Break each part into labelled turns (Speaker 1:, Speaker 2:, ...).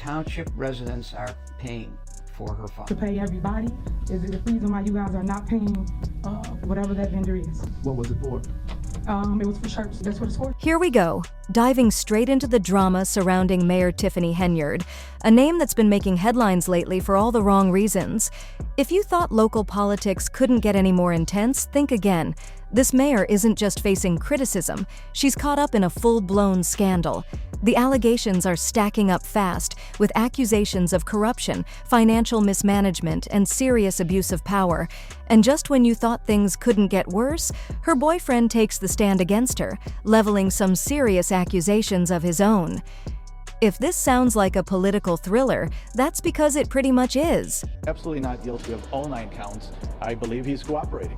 Speaker 1: township residents are paying for her fund?
Speaker 2: To pay everybody? Is it the reason why you guys are not paying whatever that vendor is?
Speaker 3: What was it for?
Speaker 2: It was for shirts. That's what it's for.
Speaker 4: Here we go, diving straight into the drama surrounding Mayor Tiffany Henyard, a name that's been making headlines lately for all the wrong reasons. If you thought local politics couldn't get any more intense, think again. This mayor isn't just facing criticism, she's caught up in a full-blown scandal. The allegations are stacking up fast, with accusations of corruption, financial mismanagement, and serious abuse of power. And just when you thought things couldn't get worse, her boyfriend takes the stand against her, leveling some serious accusations of his own. If this sounds like a political thriller, that's because it pretty much is.
Speaker 5: Absolutely not guilty of all 9 counts. I believe he's cooperating.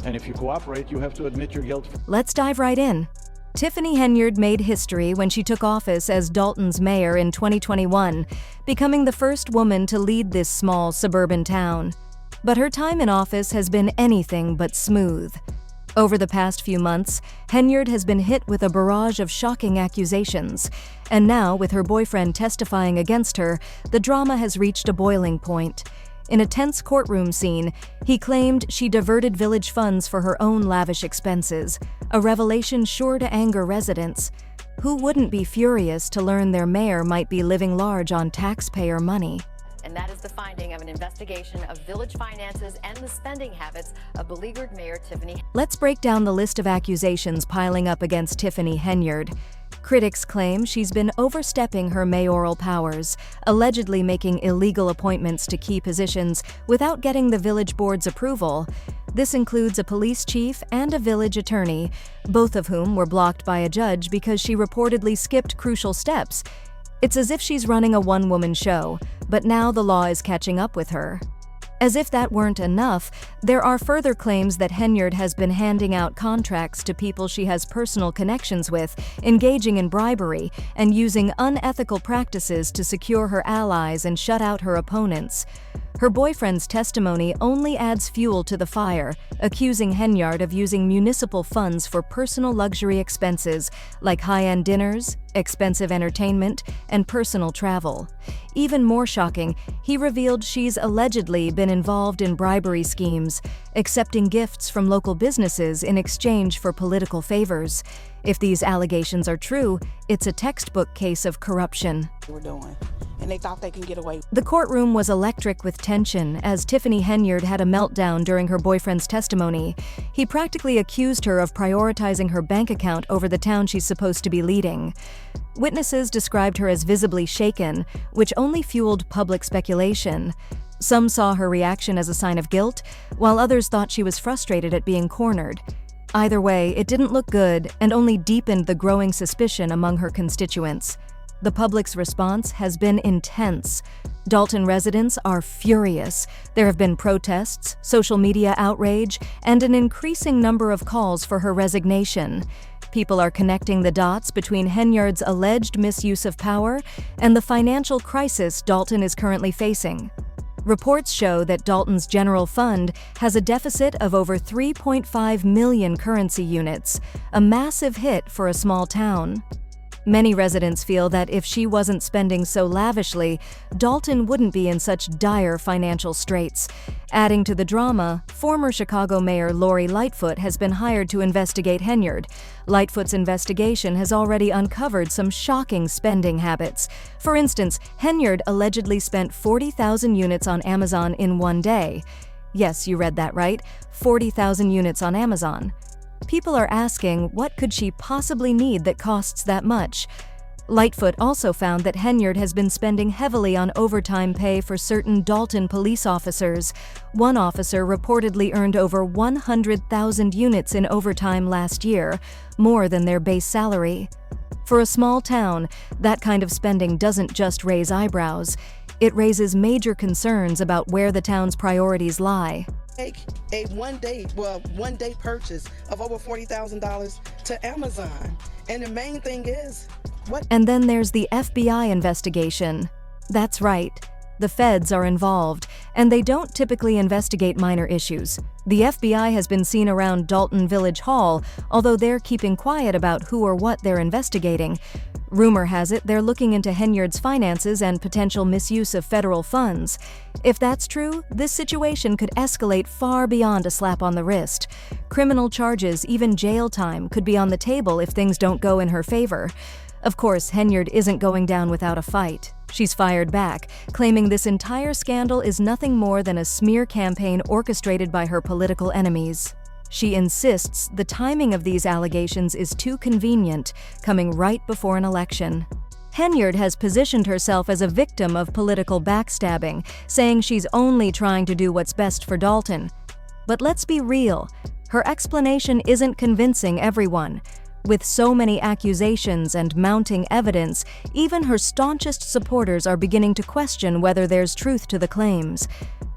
Speaker 5: And if you cooperate, you have to admit your guilt.
Speaker 4: Let's dive right in. Tiffany Henyard made history when she took office as Dalton's mayor in 2021, becoming the first woman to lead this small suburban town. But her time in office has been anything but smooth. Over the past few months, Henyard has been hit with a barrage of shocking accusations, and now, with her boyfriend testifying against her, the drama has reached a boiling point. In a tense courtroom scene, he claimed she diverted village funds for her own lavish expenses, a revelation sure to anger residents. Who wouldn't be furious to learn their mayor might be living large on taxpayer money?
Speaker 6: And that is the finding of an investigation of village finances and the spending habits of beleaguered Mayor Tiffany.
Speaker 4: Let's break down the list of accusations piling up against Tiffany Henyard. Critics claim she's been overstepping her mayoral powers, allegedly making illegal appointments to key positions without getting the village board's approval. This includes a police chief and a village attorney, both of whom were blocked by a judge because she reportedly skipped crucial steps. It's as if she's running a one-woman show, but now the law is catching up with her. As if that weren't enough, there are further claims that Henyard has been handing out contracts to people she has personal connections with, engaging in bribery, and using unethical practices to secure her allies and shut out her opponents. Her boyfriend's testimony only adds fuel to the fire, accusing Henyard of using municipal funds for personal luxury expenses like high-end dinners, expensive entertainment, and personal travel. Even more shocking, he revealed she's allegedly been involved in bribery schemes, accepting gifts from local businesses in exchange for political favors. If these allegations are true, it's a textbook case of corruption.
Speaker 7: We're doing, and they thought they can get away.
Speaker 4: The courtroom was electric with tension as Tiffany Henyard had a meltdown during her boyfriend's testimony. He practically accused her of prioritizing her bank account over the town she's supposed to be leading. Witnesses described her as visibly shaken, which only fueled public speculation. Some saw her reaction as a sign of guilt, while others thought she was frustrated at being cornered. Either way, it didn't look good and only deepened the growing suspicion among her constituents. The public's response has been intense. Dalton residents are furious. There have been protests, social media outrage, and an increasing number of calls for her resignation. People are connecting the dots between Henyard's alleged misuse of power and the financial crisis Dalton is currently facing. Reports show that Dalton's general fund has a deficit of over 3.5 million currency units, a massive hit for a small town. Many residents feel that if she wasn't spending so lavishly, Dalton wouldn't be in such dire financial straits. Adding to the drama, former Chicago Mayor Lori Lightfoot has been hired to investigate Henyard. Lightfoot's investigation has already uncovered some shocking spending habits. For instance, Henyard allegedly spent 40,000 units on Amazon in one day. Yes, you read that right, 40,000 units on Amazon. People are asking, what could she possibly need that costs that much? Lightfoot also found that Henyard has been spending heavily on overtime pay for certain Dalton police officers. One officer reportedly earned over 100,000 units in overtime last year, more than their base salary. For a small town, that kind of spending doesn't just raise eyebrows. It raises major concerns about where the town's priorities lie.
Speaker 7: Take a one day purchase of over $40,000 to Amazon. And the main thing is, what?
Speaker 4: And then there's the FBI investigation. That's right. The feds are involved, and they don't typically investigate minor issues. The FBI has been seen around Dalton Village Hall, although they're keeping quiet about who or what they're investigating. Rumor has it they're looking into Henyard's finances and potential misuse of federal funds. If that's true, this situation could escalate far beyond a slap on the wrist. Criminal charges, even jail time, could be on the table if things don't go in her favor. Of course, Henyard isn't going down without a fight. She's fired back, claiming this entire scandal is nothing more than a smear campaign orchestrated by her political enemies. She insists the timing of these allegations is too convenient, coming right before an election. Henyard has positioned herself as a victim of political backstabbing, saying she's only trying to do what's best for Dalton. But let's be real, her explanation isn't convincing everyone. With so many accusations and mounting evidence, even her staunchest supporters are beginning to question whether there's truth to the claims.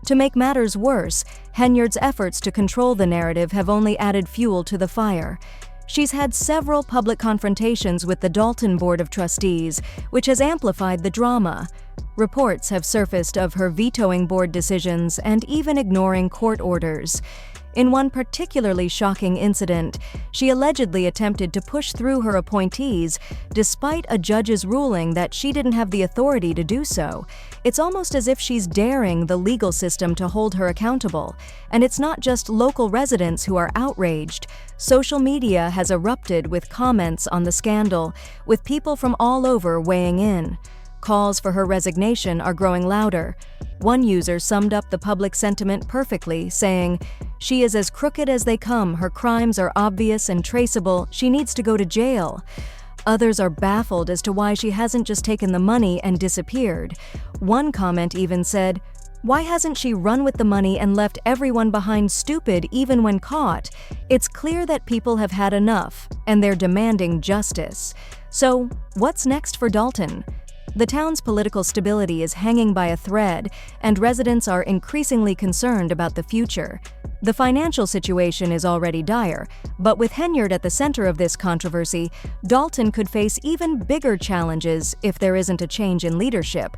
Speaker 4: To make matters worse, Henyard's efforts to control the narrative have only added fuel to the fire. She's had several public confrontations with the Dalton Board of Trustees, which has amplified the drama. Reports have surfaced of her vetoing board decisions and even ignoring court orders. In one particularly shocking incident, she allegedly attempted to push through her appointees despite a judge's ruling that she didn't have the authority to do so. It's almost as if she's daring the legal system to hold her accountable. And it's not just local residents who are outraged. Social media has erupted with comments on the scandal, with people from all over weighing in. Calls for her resignation are growing louder. One user summed up the public sentiment perfectly, saying, "She is as crooked as they come, her crimes are obvious and traceable, she needs to go to jail." Others are baffled as to why she hasn't just taken the money and disappeared. One comment even said, "Why hasn't she run with the money and left everyone behind stupid even when caught? It's clear that people have had enough, and they're demanding justice." So, what's next for Dalton? The town's political stability is hanging by a thread, and residents are increasingly concerned about the future. The financial situation is already dire, but with Henyard at the center of this controversy, Dalton could face even bigger challenges if there isn't a change in leadership.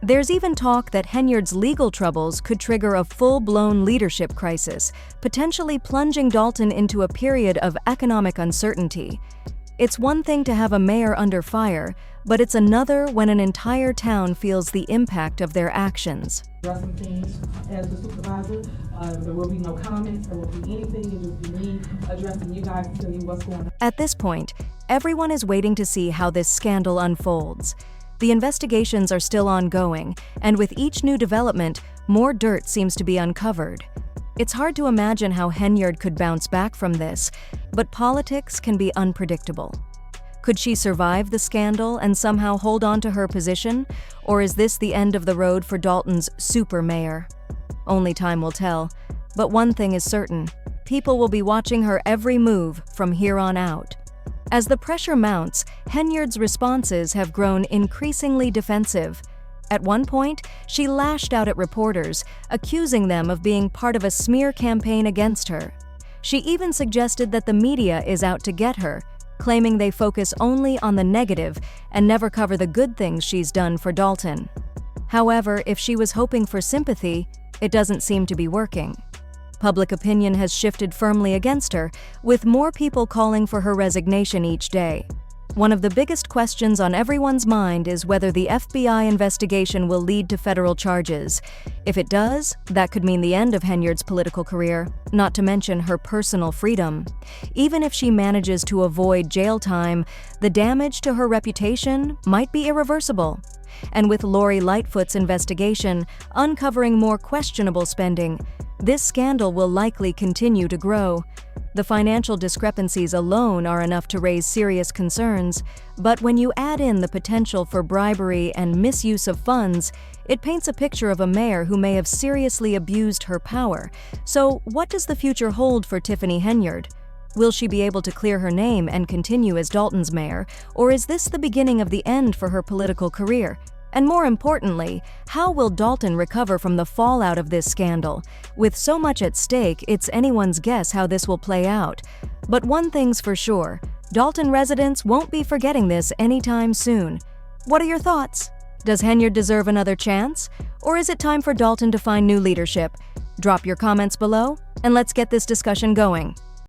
Speaker 4: There's even talk that Henyard's legal troubles could trigger a full-blown leadership crisis, potentially plunging Dalton into a period of economic uncertainty. It's one thing to have a mayor under fire, but it's another when an entire town feels the impact of their actions.
Speaker 2: Address some things as the supervisor. There will be no comments, there will be anything, it will be me addressing you guys to tell you what's going on.
Speaker 4: At this point, everyone is waiting to see how this scandal unfolds. The investigations are still ongoing, and with each new development, more dirt seems to be uncovered. It's hard to imagine how Henyard could bounce back from this, but politics can be unpredictable. Could she survive the scandal and somehow hold on to her position, or is this the end of the road for Dalton's super mayor? Only time will tell, but one thing is certain, people will be watching her every move from here on out. As the pressure mounts, Henyard's responses have grown increasingly defensive. At one point, she lashed out at reporters, accusing them of being part of a smear campaign against her. She even suggested that the media is out to get her, claiming they focus only on the negative and never cover the good things she's done for Dalton. However, if she was hoping for sympathy, it doesn't seem to be working. Public opinion has shifted firmly against her, with more people calling for her resignation each day. One of the biggest questions on everyone's mind is whether the FBI investigation will lead to federal charges. If it does, that could mean the end of Henyard's political career, not to mention her personal freedom. Even if she manages to avoid jail time, the damage to her reputation might be irreversible. And with Lori Lightfoot's investigation uncovering more questionable spending, this scandal will likely continue to grow. The financial discrepancies alone are enough to raise serious concerns, but when you add in the potential for bribery and misuse of funds, it paints a picture of a mayor who may have seriously abused her power. So, what does the future hold for Tiffany Henyard? Will she be able to clear her name and continue as Dalton's mayor, or is this the beginning of the end for her political career? And more importantly, how will Dalton recover from the fallout of this scandal? With so much at stake, it's anyone's guess how this will play out. But one thing's for sure, Dalton residents won't be forgetting this anytime soon. What are your thoughts? Does Henyard deserve another chance? Or is it time for Dalton to find new leadership? Drop your comments below, and let's get this discussion going.